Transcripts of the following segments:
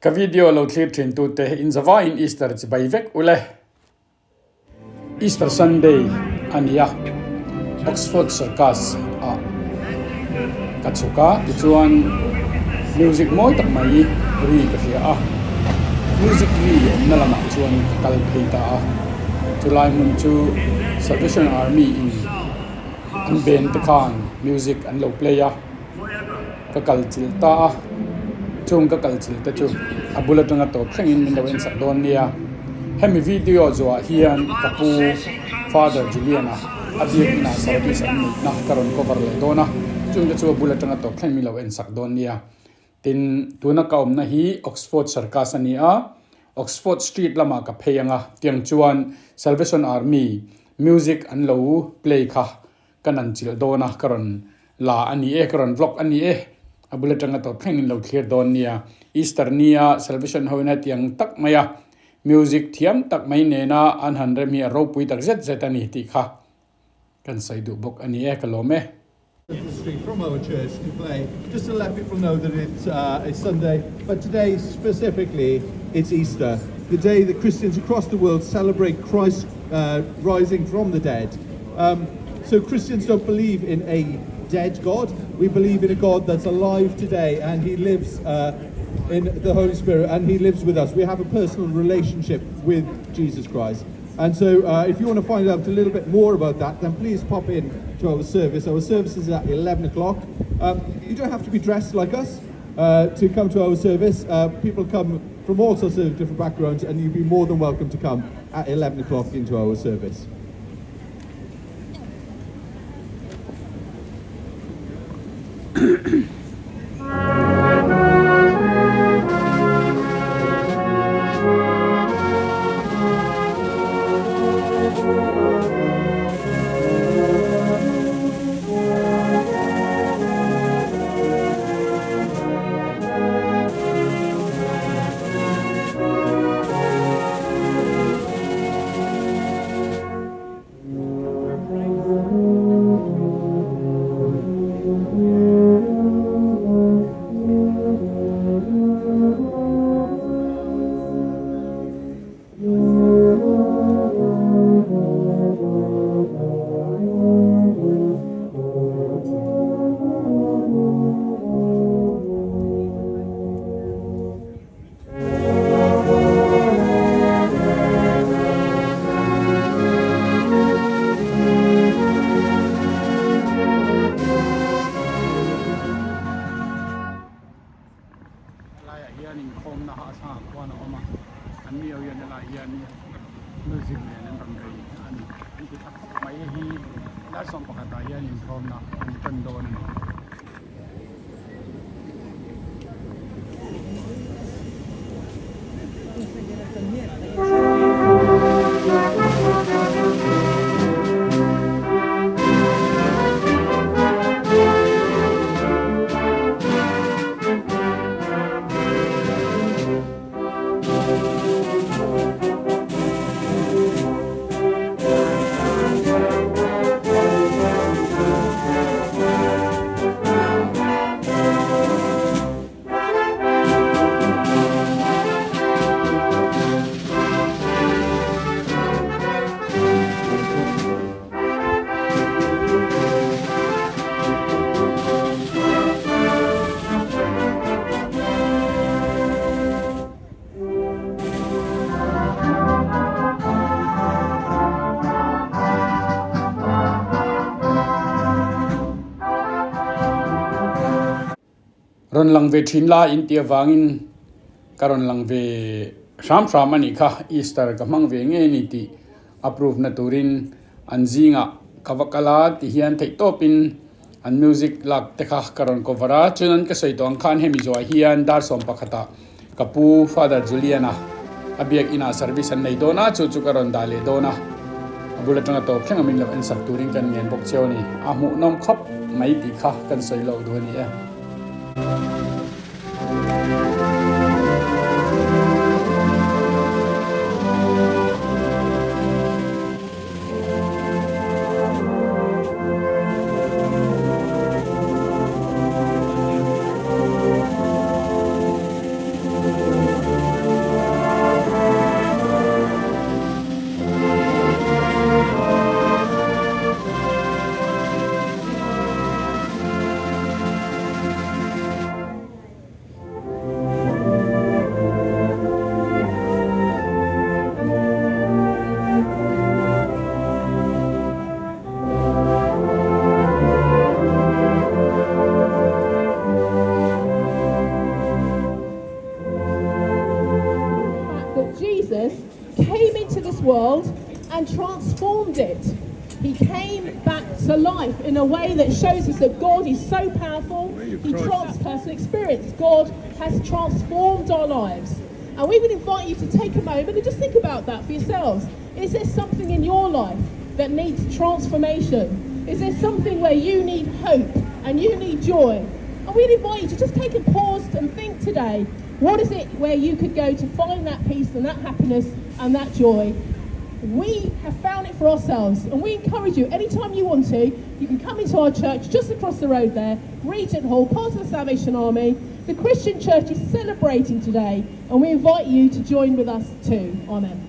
ka video lo thlir thin tu te in zawa in Easter chi bai vek ule Easter Sunday ania Oxford Circus a kachuka chuan music moi tak mai ri ka hria a music ri na lama chuan kal pheita a chulai mun chu Salvation Army in an ben te khan music an lo play a ka kal chil ta chung ka kal chil ta chu abula tanga to thlengin min lo en sak don nia hemi video zo hian kapu Father Juliana abik na service an na karon cover le dona chung ka chu abula tanga to thleng mi lo en sak don nia tin tuna kaum na hi Oxford Circus ania Oxford Street lama ka pheyanga tiang chuan Salvation Army music an lo play kha kanan chil dona karon la ani e karon vlog ani e abula tanga to thlengin lo clear don nia Easter nia Salvation hoina tiang tak maya music thiam tak mai ne na an han remi ro pui tak zet zet ani ti kha kan sai du bok ani e kalome from our church to play, just to let people know that it's Sunday, but today specifically it's Easter, the day that Christians across the world celebrate Christ rising from the dead. So Christians don't believe in a dead God, we believe in a God that's alive today, and he lives in the Holy Spirit, and he lives with us. We have a personal relationship with Jesus Christ. And so if you want to find out a little bit more about that, then please pop in to our service. Our service is at 11 o'clock. You don't have to be dressed like us to come to our service. People come from all sorts of different backgrounds, and you'd be more than welcome to come at 11 o'clock into our service. ron lang ve thin la in tia wangin karon lang ve sham ani kha Easter ka mang ve nge ni ti approve na turin anjinga kawakala ti hian thei topin an music lak te kha karon kovara chunan ka sei tong khan hemi zo hian dar som pakhata kapu Father Juliana abiak ina service an nei dona chu chu karon dale dona abula tanga to thengamin lo en sak turin kan ngen bok chewni amu nom khop mai ti kha kan sei lo do ni a into this world and transformed it. He came back to life in a way that shows us that God is so powerful. He personal experience. God has transformed our lives. And we would invite you to take a moment and just think about that for yourselves. Is there something in your life that needs transformation? Is there something where you need hope and you need joy? And we'd invite you to just take a pause and think today, what is it where you could go to find that peace and that happiness and that joy? We have found it for ourselves, and we encourage you, anytime you want to, you can come into our church just across the road there, Regent Hall, part of the Salvation Army. The Christian Church is celebrating today, and we invite you to join with us too. Amen.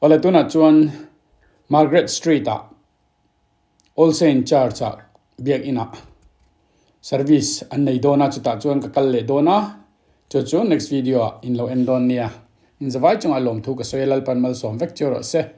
Ole tuna chuan Margaret Street All Saint Church biak ina service an nei dona chuta chuan ka kal le dona chu next video in lo endon nia in zawai chunga lom thu ka soilal pan mal som vector se